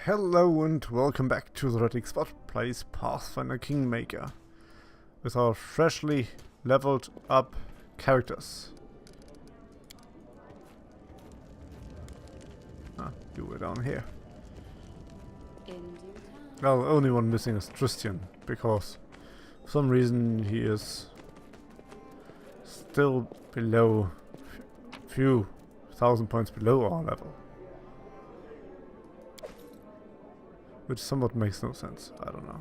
Hello and welcome back to TheHereticSpot plays Pathfinder Kingmaker with our freshly leveled up characters. Ah, you were down here. Well, only one missing is Tristan, because for some reason he is still below, few thousand points below our level. Which somewhat makes no sense. I don't know.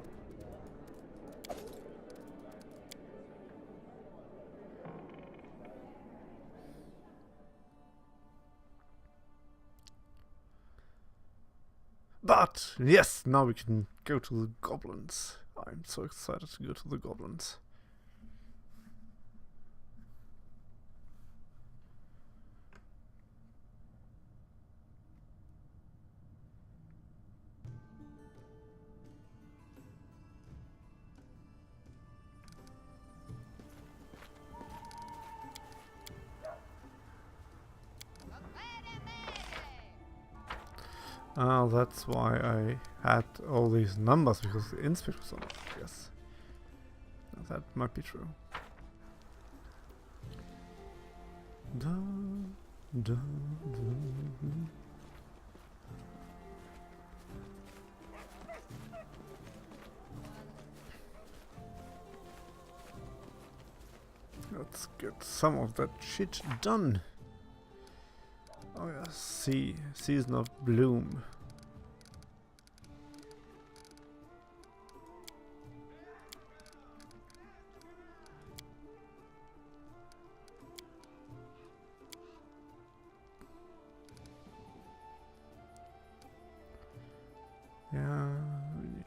But, yes, now we can go to the goblins. I'm so excited to go to the goblins. That's why I had all these numbers, because the inspect was on it, yes. That might be true. Da, da, da. Let's get some of that shit done. Oh yeah, Season of Bloom. Yeah, we need...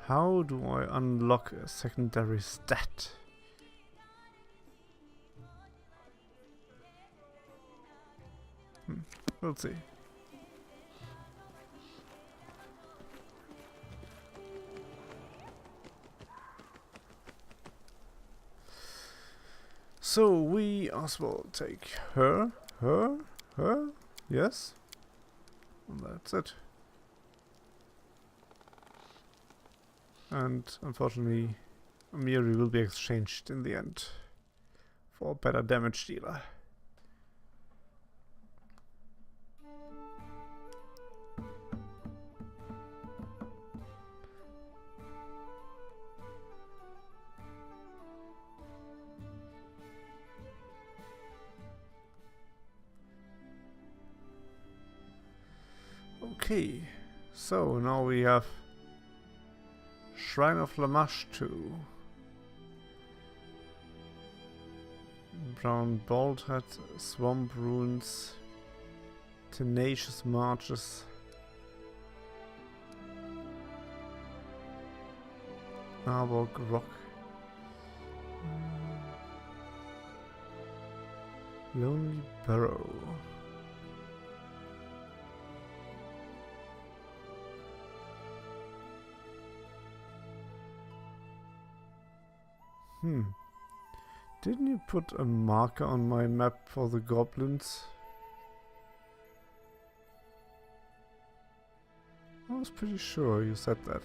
How do I unlock a secondary stat? We'll see. So we as well take her, yes, and that's it. And unfortunately, Amiri will be exchanged in the end for a better damage dealer. Okay, so now we have Shrine of Lamashtu, Brown Baldur, Swamp Ruins, Tenacious Marches, Arbok Rock, Lonely Burrow. Didn't you put a marker on my map for the goblins? I was pretty sure you said that.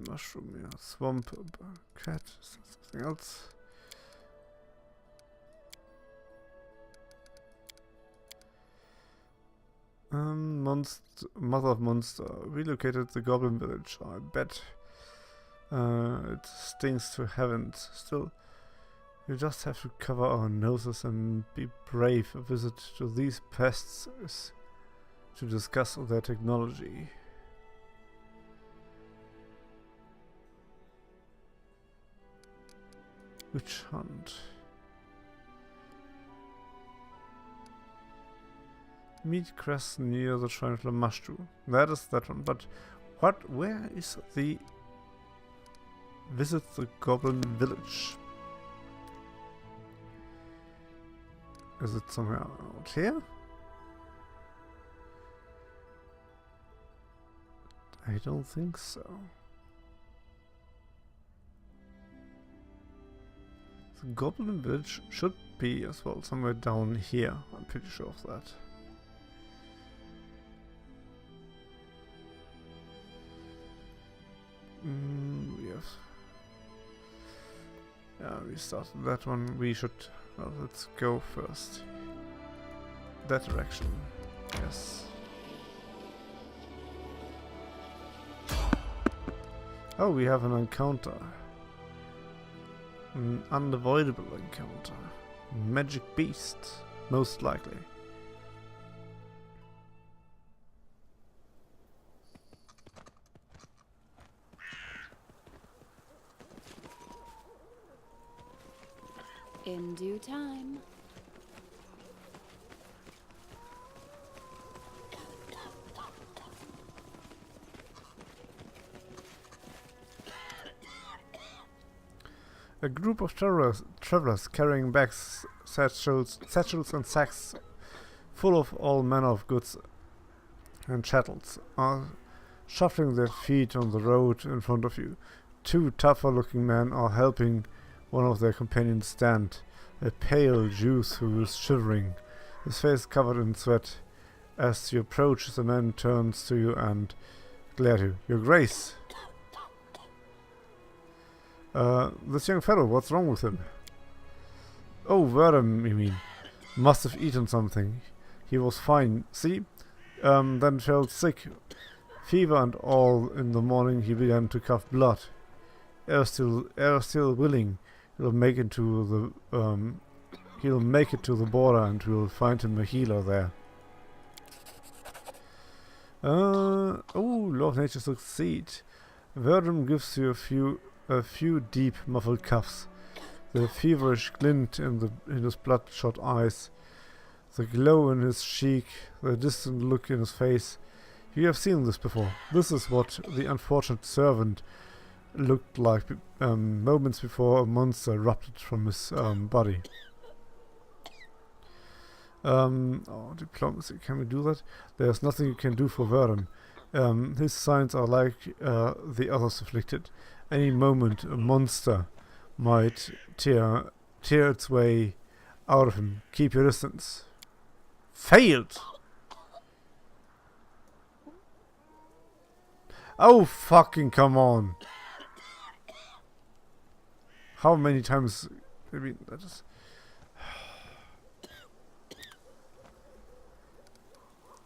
Mushroom, yeah. Swamp, cat, something else. Mother of Monster relocated the Goblin Village. I bet it stinks to heavens. Still, we just have to cover our noses and be brave. A visit to these pests is to discuss their technology. Witch hunt. Meet crest near the Shrine of Lamashtu. That is that one, but where is the visit the Goblin Village? Is it somewhere out here? I don't think so. The Goblin Village should be as well somewhere down here. I'm pretty sure of that. Yes. Yeah, we started that one. We should. Well, let's go first. That direction. Yes. Oh, we have an encounter. An unavoidable encounter. Magic beast, most likely. In due time. A group of travelers carrying bags, satchels and sacks full of all manner of goods and chattels are shuffling their feet on the road in front of you. Two tougher looking men are helping one of their companions stand, a pale youth who is shivering, his face covered in sweat. As you approach, the man turns to you and glares at you. Your Grace! This young fellow, what's wrong with him? Oh, Verdun, you mean. Must have eaten something. He was fine, see? Then felt sick. Fever and all. In the morning he began to cough blood. Air still willing. He'll make it to the border and we'll find him a healer there. Oh, Law of Nature succeed. Verdun gives you a few deep muffled coughs. The feverish glint in his bloodshot eyes, the glow in his cheek, the distant look in his face. You have seen this before. This is what the unfortunate servant looked like moments before a monster erupted from his body. Oh, diplomacy, can we do that? There's nothing you can do for Verdun. His signs are like the others afflicted. Any moment a monster might tear its way out of him. Keep your distance. Failed! Oh, fucking come on! How many times... I mean, that is...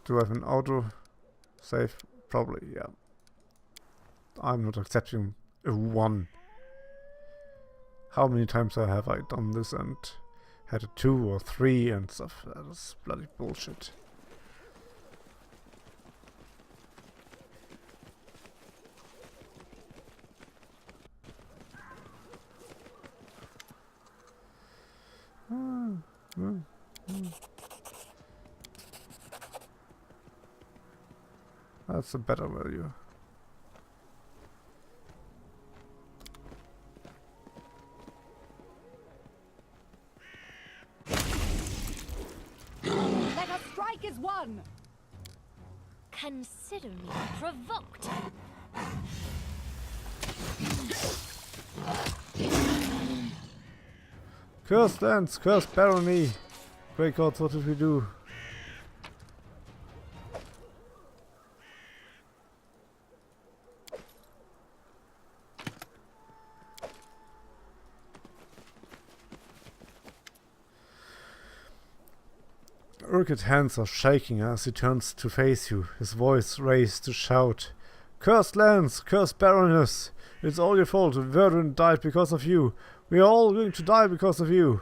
Do I have an auto save? Probably, yeah. I'm not accepting a 1. How many times have I done this and had a 2 or 3 and stuff? That is bloody bullshit. That's a better value. Let us strike as one! Consider me provoked. Cursed lands, cursed barony. Great gods, what did we do? Urquhart's hands are shaking as he turns to face you, his voice raised to shout. Cursed lands, cursed baroness! It's all your fault. Verdun died because of you. We are all going to die because of you.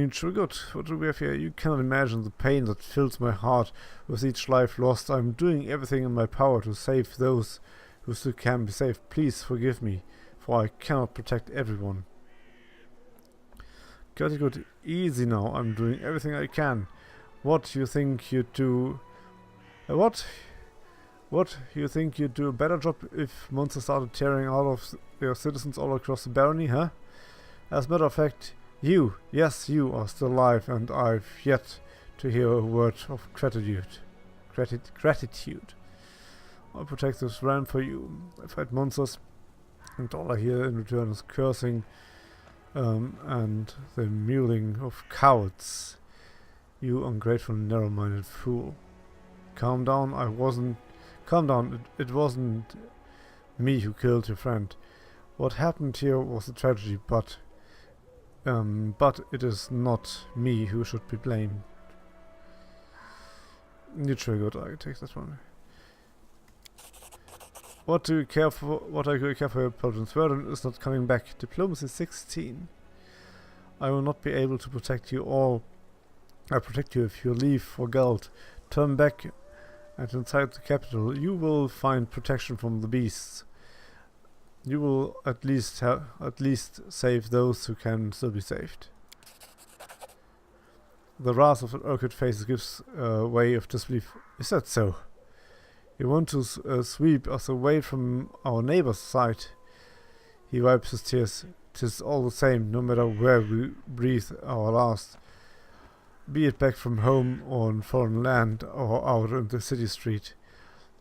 Triggered. What do we have here? You cannot imagine the pain that fills my heart with each life lost. I'm doing everything in my power to save those who still can be saved. Please forgive me, for I cannot protect everyone. Got it good. Easy now. I'm doing everything I can. What you think you'd do? What you think you'd do a better job if monsters started tearing out of your citizens all across the barony, huh? As a matter of fact, you, yes, you are still alive, and I've yet to hear a word of gratitude. I'll protect this realm for you. I fight monsters, and all I hear in return is cursing and the mewling of cowards. You ungrateful, narrow-minded fool. Calm down, Calm down, it wasn't me who killed your friend. What happened here was a tragedy, but it is not me who should be blamed. You triggered, I take that one. What do you care for? What do you care for? Your Paladin's burden is not coming back. Diplomacy 16. I will not be able to protect you all. I protect you if you leave for Geld. Turn back, and inside the capital, you will find protection from the beasts. You will at least save those who can still be saved. The wrath of Owlcat faces gives way of disbelief. Is that so? You want to sweep us away from our neighbor's side? He wipes his tears. 'Tis all the same, no matter where we breathe our last. Be it back from home or in foreign land or out in the city street.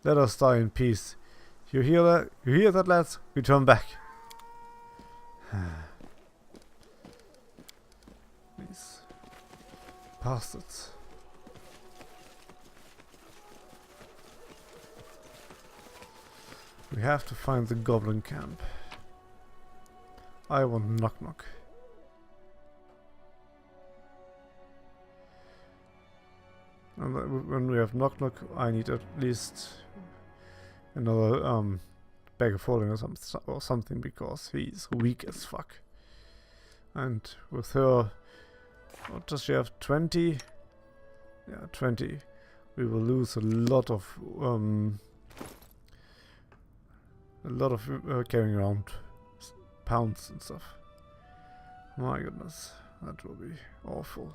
Let us die in peace. You hear that? You hear that, lads? We turn back. These bastards. We have to find the goblin camp. I want knock knock. And when we have knock knock, I need at least another bag of holding or something, because he's weak as fuck. And with her, what does she have? 20? Yeah, 20. We will lose a lot of carrying around pounds and stuff. My goodness, that will be awful.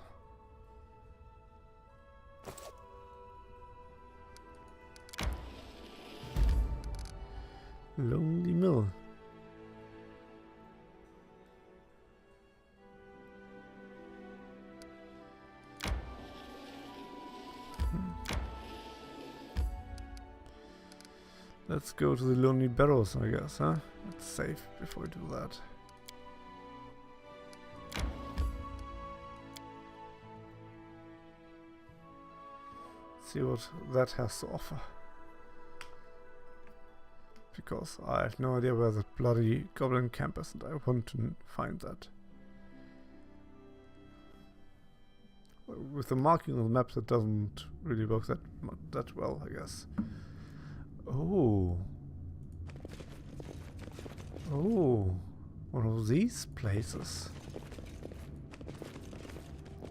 Lonely Mill. Let's go to the Lonely Burrows, I guess, huh? Let's save before we do that. See what that has to offer. Because I have no idea where that bloody goblin camp is, and I want to find that. With the marking on the map, that doesn't really work that well, I guess. Oh. Oh. One of these places.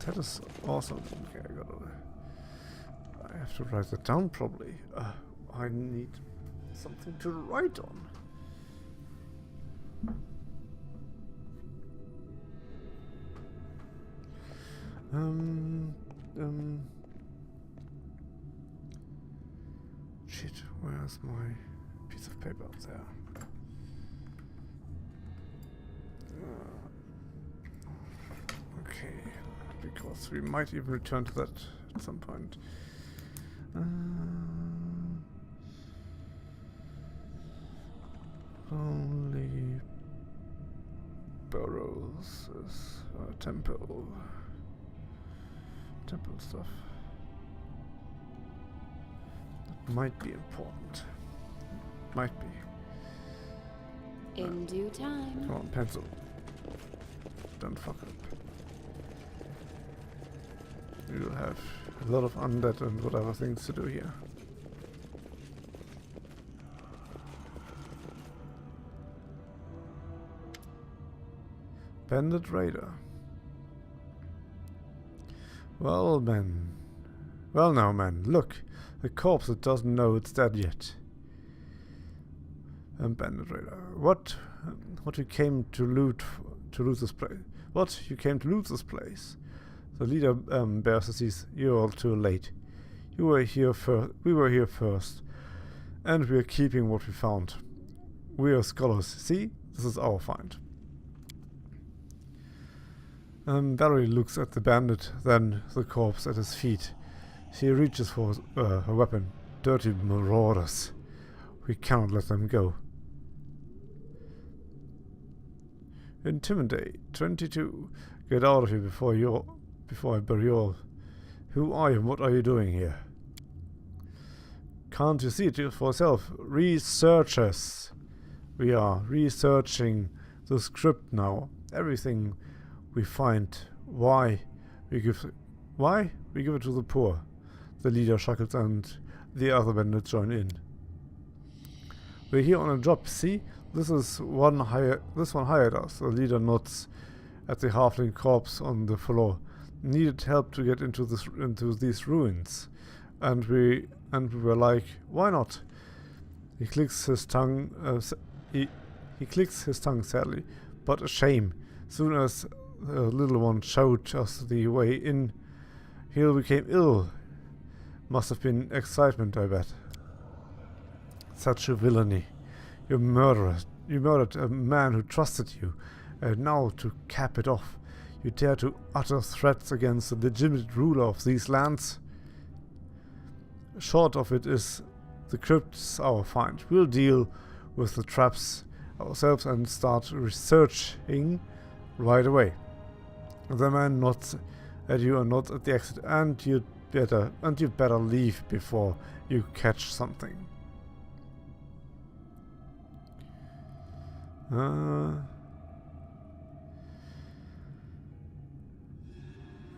That is awesome. Okay, I have to write that down probably. I need something to write on. Shit, where's my piece of paper up there? Okay, because we might even return to that at some point. Only Burrows is temple stuff. That might be important. Might be. In due time. Come on, pencil. Don't fuck up. We will have a lot of undead and whatever things to do here. Bandit Raider. Well, now, man, look. A corpse that doesn't know it's dead yet. Bandit Raider. What you came to loot this place? What? You came to loot this place? The leader bears disease. You're all too late. You were here first. We were here first. And we are keeping what we found. We are scholars. See? This is our find. Barry looks at the bandit, then the corpse at his feet. She reaches for her weapon. Dirty marauders. We cannot let them go. Intimidate 22. Get out of here before I bury you all. Who are you and what are you doing here? Can't you see it for yourself? Researchers. We are researching the script now. Everything we find. Why we give it to the poor. The leader chuckles and the other bandits join in. We're here on a job, see? This one hired us. The leader nods at the halfling corpse on the floor. Needed help to get into these ruins. And we were like, why not? He clicks his tongue he clicks his tongue sadly, but a shame. Soon as the little one showed us the way in, he became ill. Must have been excitement, I bet. Such a villainy. You murdered a man who trusted you, and now to cap it off, you dare to utter threats against the legitimate ruler of these lands? Short of it is the crypt's our find. We'll deal with the traps ourselves and start researching right away. The man nods at you and nods at the exit, and you'd better leave before you catch something.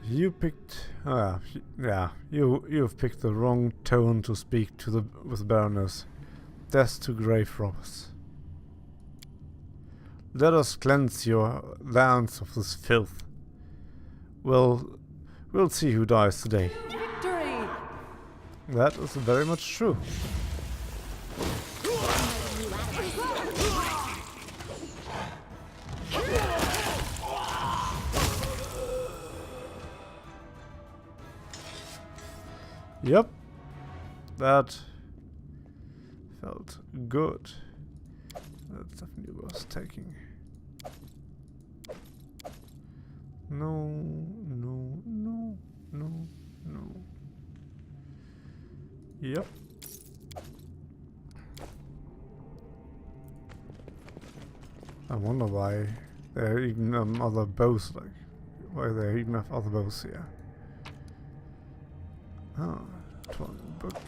You picked, you've picked the wrong tone to speak with Baroness. Death to grave robbers. Let us cleanse your lands of this filth. We'll see who dies today. Victory! That is very much true. Yep, that felt good. That definitely was taking. No. Yep. I wonder why there are even other bows, like why they even have other bows here. Ah, book.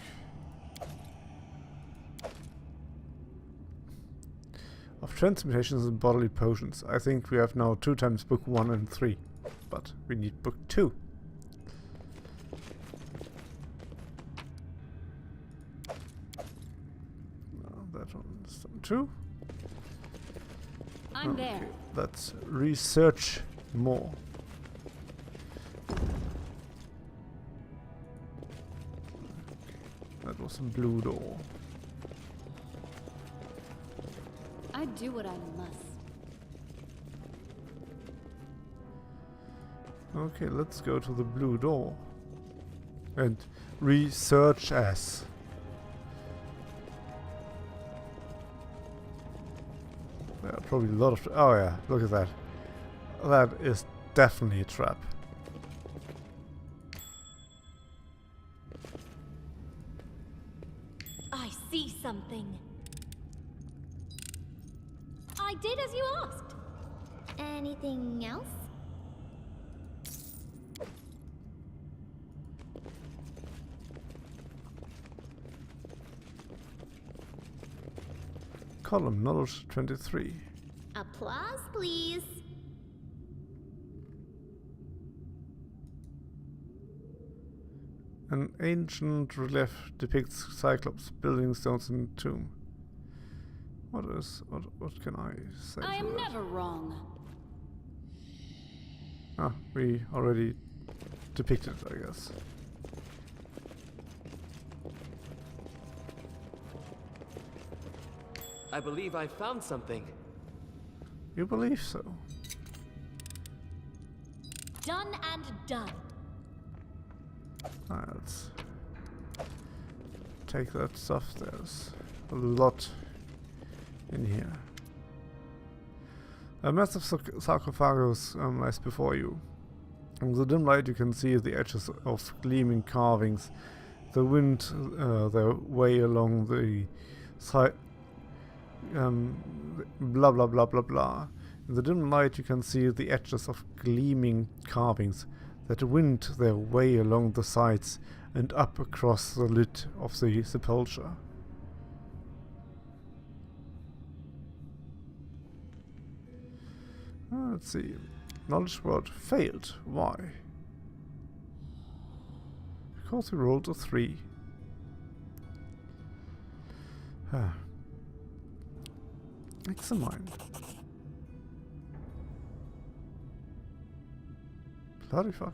Of transmutations and bodily potions. I think we have now 2 times book 1 and 3. But we need book 2. That one's done too. I'm there. Let's research more. That was a blue door. I do what I must. Okay, let's go to the blue door. And research as. There are probably a lot of... Oh yeah, look at that. That is definitely a trap. I see something. I did as you asked. Anything else? Column knowledge 23. Applause, please. An ancient relief depicts Cyclops building stones in a tomb. What can I say I to am that? never wrong. Ah, we already depicted it, I guess. I believe I found something. You believe so? Done and done. Alright, let's take that stuff. There's a lot in here. A massive sarcophagus lies before you. In the dim light you can see the edges of gleaming carvings. The wind their way along the blah blah blah blah blah. In the dim light you can see the edges of gleaming carvings that wind their way along the sides and up across the lid of the sepulchre. Let's see. Knowledge word failed. Why? Because we rolled a 3. Examine. Bloody fuck.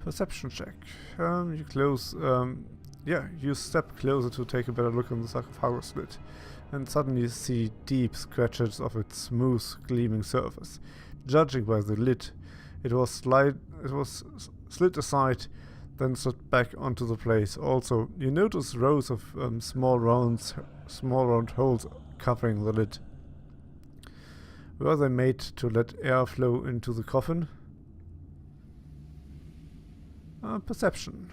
Perception check. You close. Yeah, you step closer to take a better look on the sarcophagus lid, and suddenly see deep scratches of its smooth, gleaming surface. Judging by the lid, it was slid aside, then slid back onto the place. Also, you notice rows of small round holes covering the lid. Were they made to let air flow into the coffin? Perception.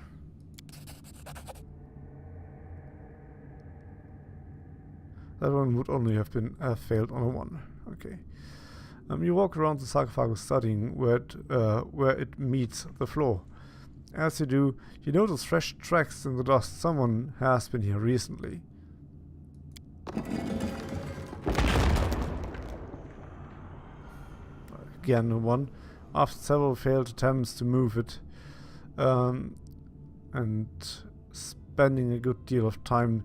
That one would only have been failed on a 1. Okay. You walk around the sarcophagus studying where it meets the floor. As you do, you notice fresh tracks in the dust. Someone has been here recently. Again, a 1. After several failed attempts to move it, and spending a good deal of time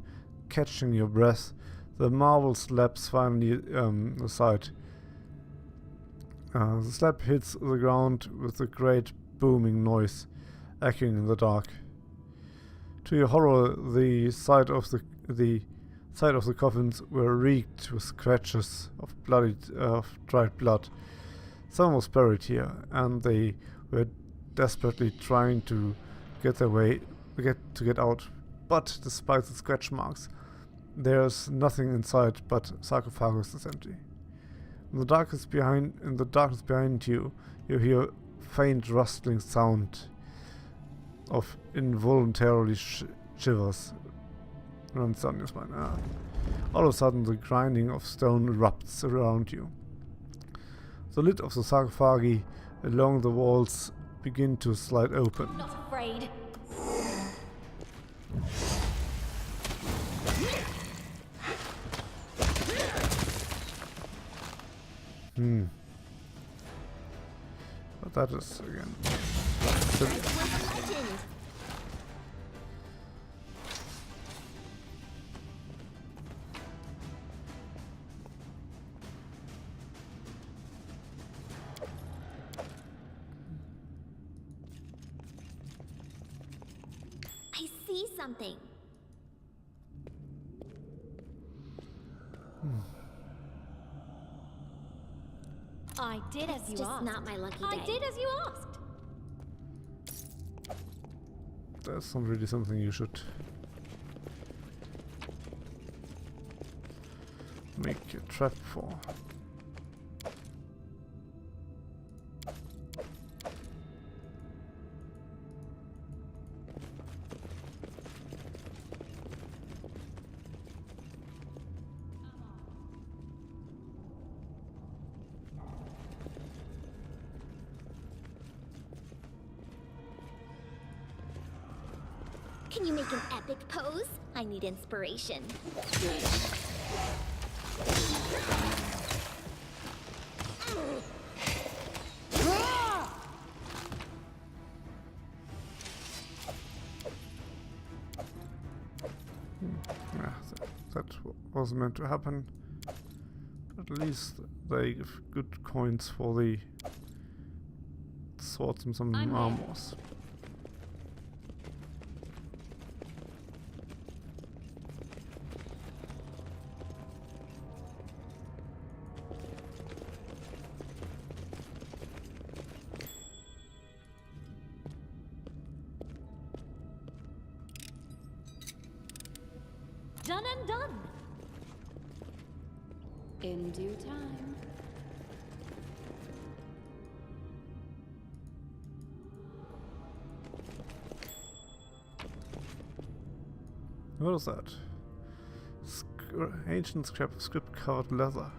catching your breath, the marble slabs finally aside. The slab hits the ground with a great booming noise, echoing in the dark. To your horror, the side of the coffins were reeked with scratches of dried blood. Someone was buried here, and they were desperately trying to get out. But despite the scratch marks, there's nothing inside but sarcophagus is empty. In the darkness behind you, you hear faint rustling sound of involuntarily shivers runs down your spine. All of a sudden, the grinding of stone erupts around you. The lid of the sarcophagi along the walls begin to slide open. Not afraid. But that is again. I see something. I did as you Just asked. not my lucky day. I did as you asked. That's not really something you should make a trap for. Can you make an epic pose? I need inspiration. Yeah, that was meant to happen. At least they give good coins for the swords and some armors. Done and done. In due time. What is that? Ancient scrap of script covered leather.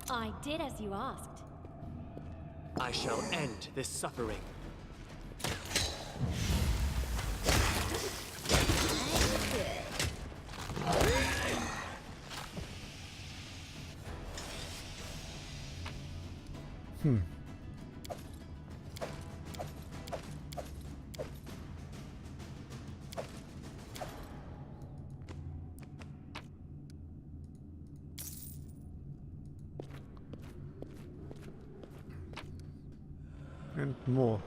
I did as you asked. I shall end this suffering. And more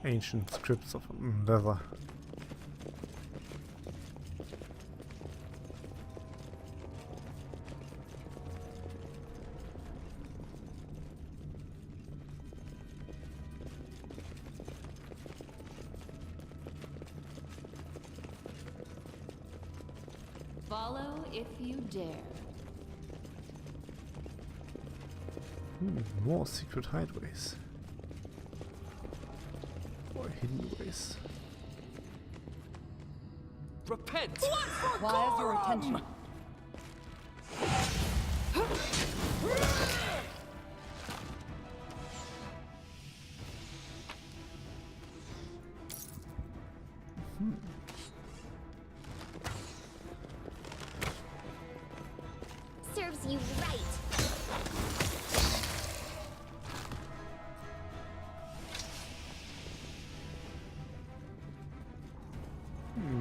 ancient scripts of leather. Follow if you dare. More secret hideways. Or hidden ways. Repent! Requires your attention. Serves you right.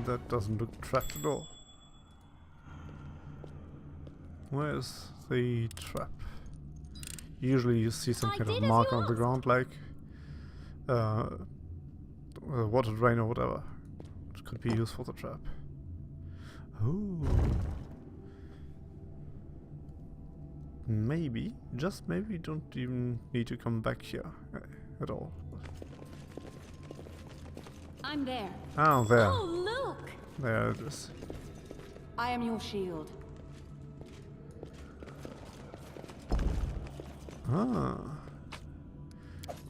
That doesn't look trapped at all. Where's the trap? Usually you see some I kind did of as mark you on the asked. ground, like a water drain or whatever, which could be used for the trap. Oh. Maybe, just maybe, you don't even need to come back here at all. I'm there. Ah, there. Oh, look! There it is. I am your shield. Ah.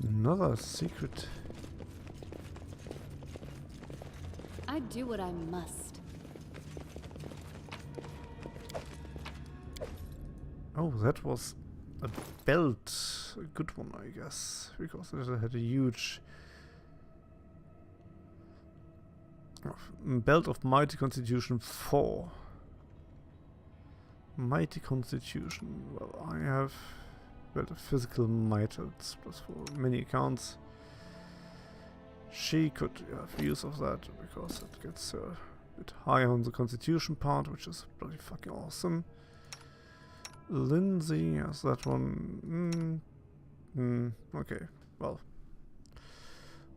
Another secret. I do what I must. Oh, that was a belt. A good one, I guess. Because it had a huge belt of Mighty Constitution 4. Mighty Constitution. Well, I have belt of Physical Might. It's plus for many accounts. She could have use of that because it gets a bit higher on the Constitution part, which is bloody fucking awesome. Lindsay has that one. Okay, well,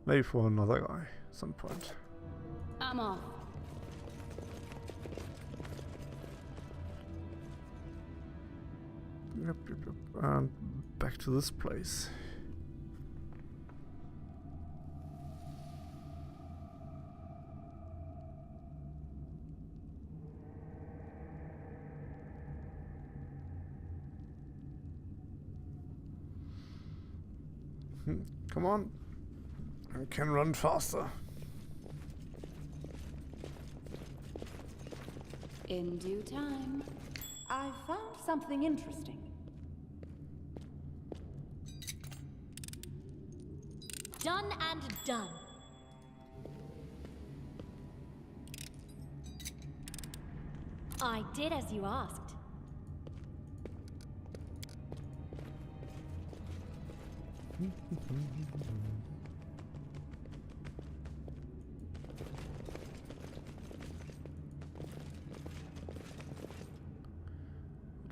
maybe for another guy at some point. I'm off. Yep. And back to this place. Come on. I can run faster. In due time. I found something interesting. Done and done. I did as you asked.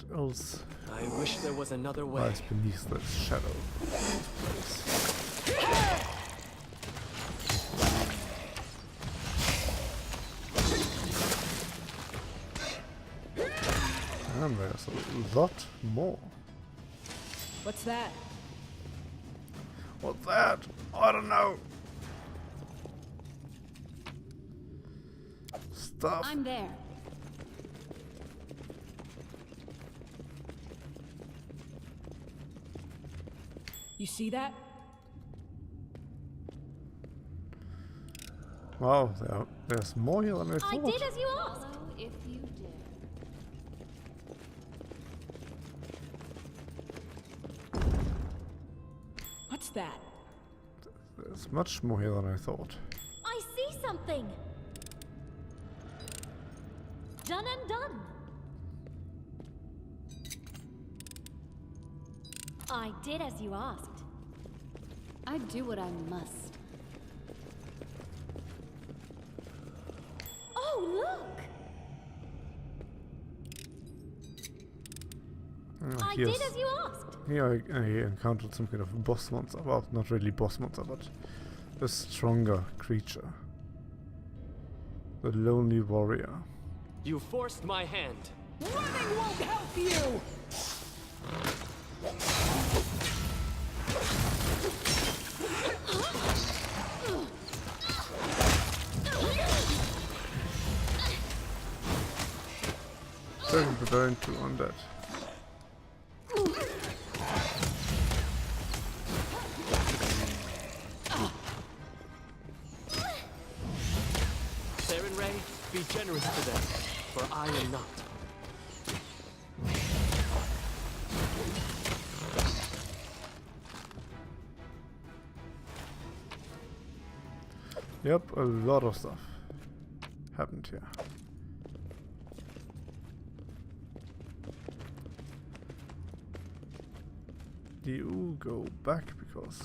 What else I wish there was another way. lies beneath that shadow of this place? And there's a lot more. What's that? What's that? I don't know. Stuff. I'm there. You see that? Wow, there's more here than I I thought. did as you asked. Follow if you dare. What's that? There's much more here than I thought. I see something. Done and done. I did as you asked. I do what I must. Oh, look! I did as you asked. Here I encountered some kind of boss monster. Well, not really boss monster, but a stronger creature. The Lonely Warrior. You forced my hand. Running won't help you! Second preparing to undead. Saren Ray, be generous to them, for I am not. Yep, a lot of stuff happened here. You go back because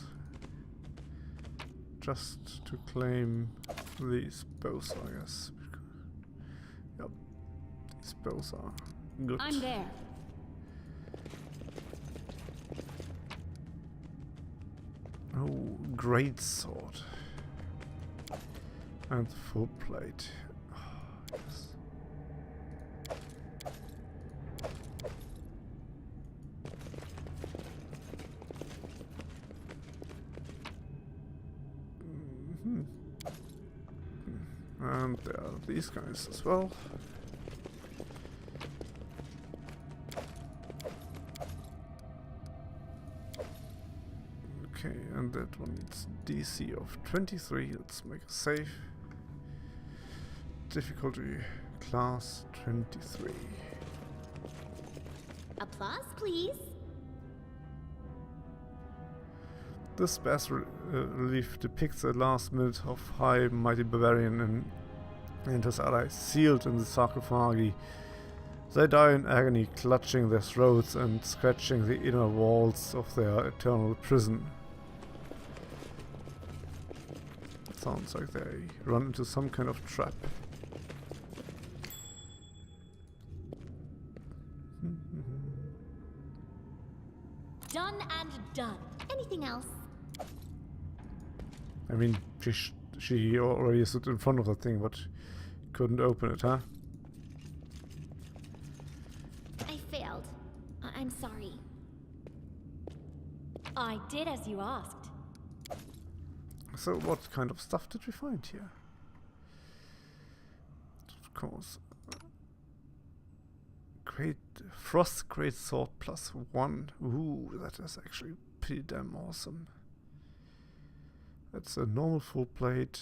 just to claim these bows, I guess. Yep, these bows are good. I'm there. Oh, great sword. And full plate. Oh, yes. And there are these guys as well. Okay, and that one needs DC of 23. Let's make a save. Difficulty class 23. Applause, please. This bas relief depicts the last minute of High Mighty Barbarian and his allies sealed in the sarcophagi. They die in agony, clutching their throats and scratching the inner walls of their eternal prison. It sounds like they run into some kind of trap. Done and done. Anything else? I mean, she already stood in front of the thing, but couldn't open it, huh? I failed. I'm sorry. I did as you asked. So what kind of stuff did we find here? Of course. Great Frost Great Sword +1. Ooh, that is actually pretty damn awesome. That's a normal full plate.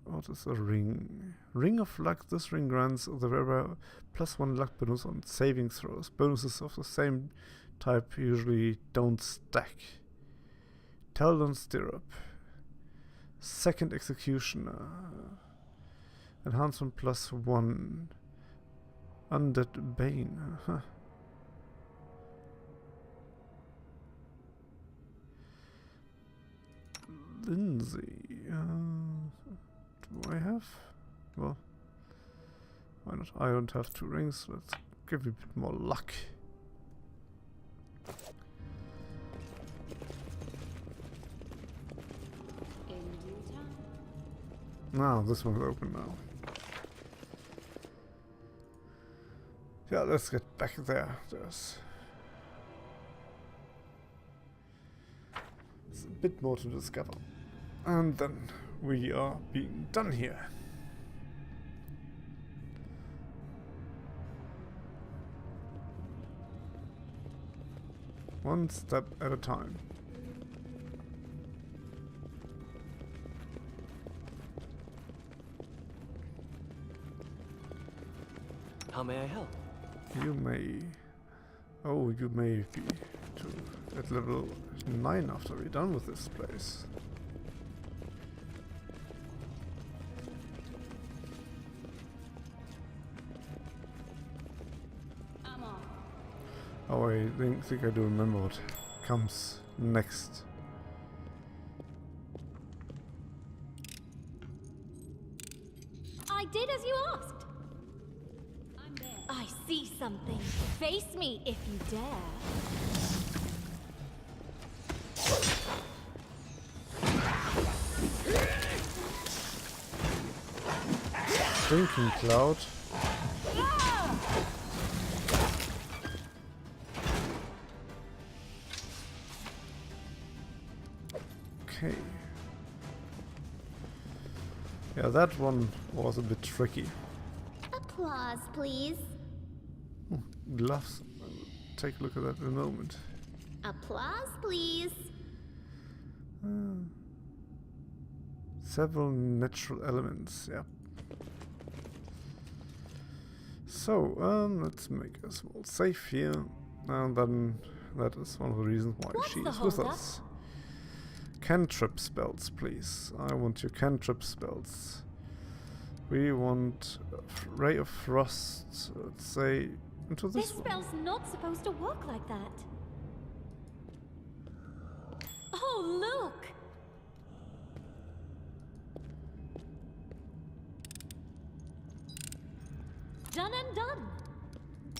What is a ring? Ring of Luck. This ring grants the wearer +1 luck bonus on saving throws. Bonuses of the same type usually don't stack. Talon Stirrup. Second Executioner. Enhancement +1. Undead Bane. Huh. Lindsay. Do I have? Well, why not? I don't have 2 rings. Let's give you a bit more luck. In due time. Now this one's open now. Yeah, let's get back there. There's a bit more to discover. And then we are being done here. One step at a time. How may I help? You may... Oh, you may be at level 9 after we're done with this place. I'm on. Oh, I think I do remember what comes next. I did as you asked. I'm there. I see something. Face me if you dare. Drinking cloud. Okay. Yeah, that one was a bit tricky. Applause, please. Gloves. Take a look at that in a moment. Applause, please. Several natural elements, yeah. So, let's make a small save here. And then that is one of the reasons why What's she the is with hold-up? us. Cantrip spells, please. I want your cantrip spells. We want Ray of Frost, let's say, into This this one. spell's not supposed to work like that. Oh, look! Done and done.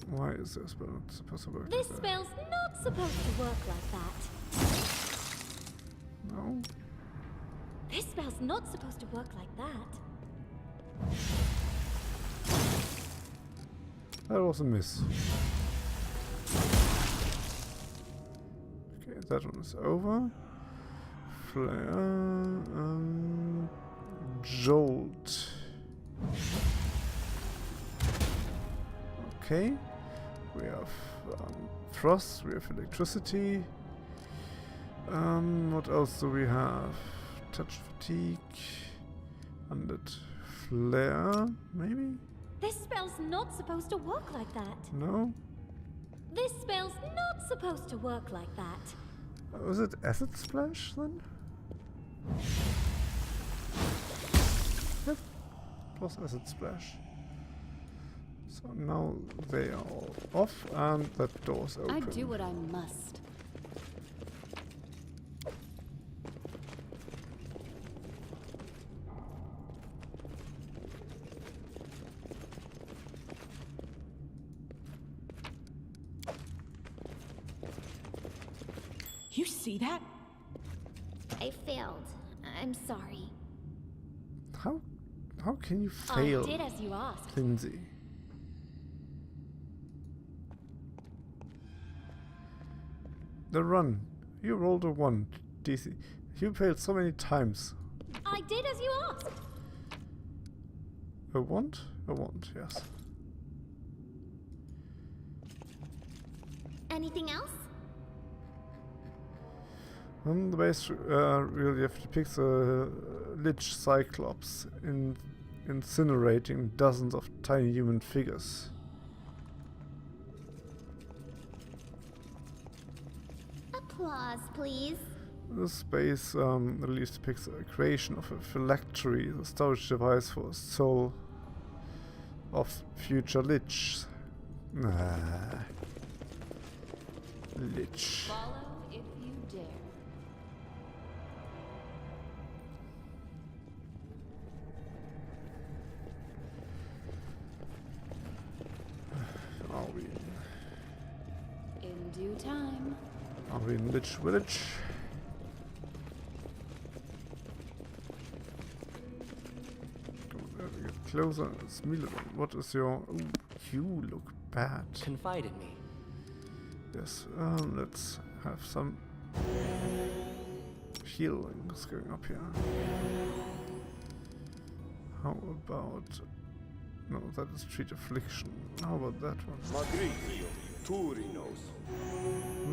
Why is this spell not supposed to work? This like that? spell's not supposed to work like that. No? This spell's not supposed to work like that. That was a miss. Okay, that one is over. Flare, Jolt. Okay, we have frost, we have electricity. What else do we have? Touch fatigue, undead flare, maybe? This spell's not supposed to work like that. No? This spell's not supposed to work like that. Was it acid splash then? Yep, it was acid splash. So now they are all off and that door's open. I do what I must. You see that? I failed. I'm sorry. How can you fail, I did as you asked. Lindsay? The run. You rolled a 1, DC. You failed so many times. I did as you asked. A want? A want, yes. Anything else? On the base relief depicts a lich cyclops incinerating dozens of tiny human figures. Applause, please. This base relief depicts a creation of a phylactery, the storage device for a soul of future lichs. Lich. Follow if you dare. Are In due time. we in Lich Village? We get closer. It's Milodon. What is your... Ooh, you look bad. Confide in me. Yes, let's have some healing that's going up here. How about... No, that is treat affliction. How about that one? Magnesium Turinos.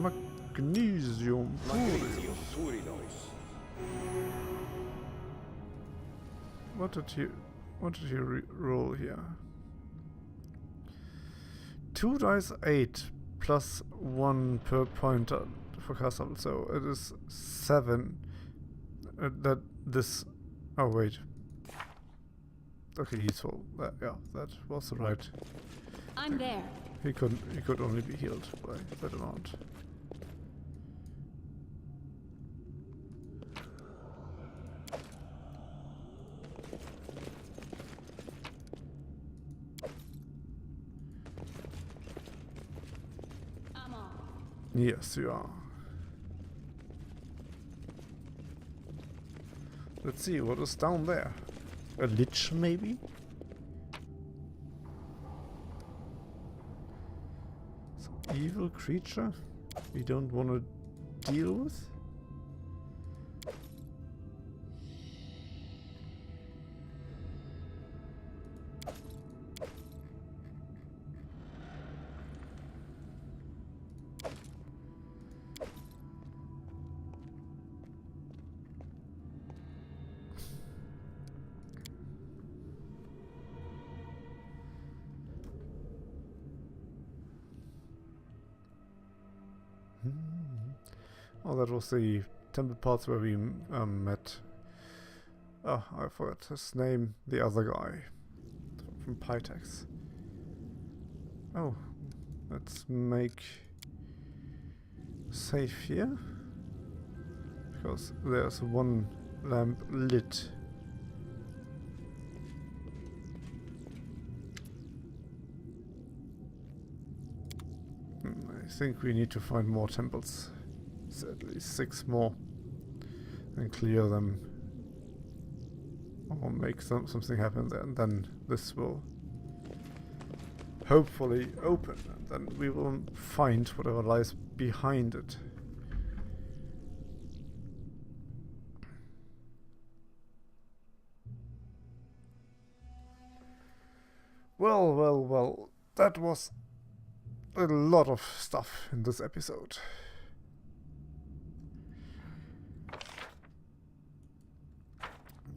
Magnesium Magnesium Furious. Turinos. What did he roll here? 2 dice 8 plus 1 per point for cast level, so it is 7. That this. Oh wait. Okay, he's full. Yeah, that was right. I'm there. He could only be healed by that amount. I'm on. Yes, you are. Let's see what is down there. A lich, maybe? Some evil creature we don't want to deal with? Oh, that was the temple parts where we met. Oh, I forgot his name. The other guy from Pytex. Oh, let's make safe here because there's one lamp lit. I think we need to find more temples. So at least 6 more. And clear them. Or make something happen there. And then this will hopefully open. And then we will find whatever lies behind it. Well, well, well. That was a lot of stuff in this episode.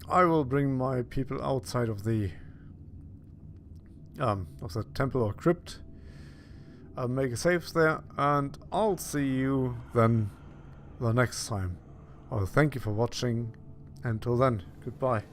I will bring my people outside of the temple or crypt. I'll make a save there, and I'll see you then the next time. Well, thank you for watching. Until then, goodbye.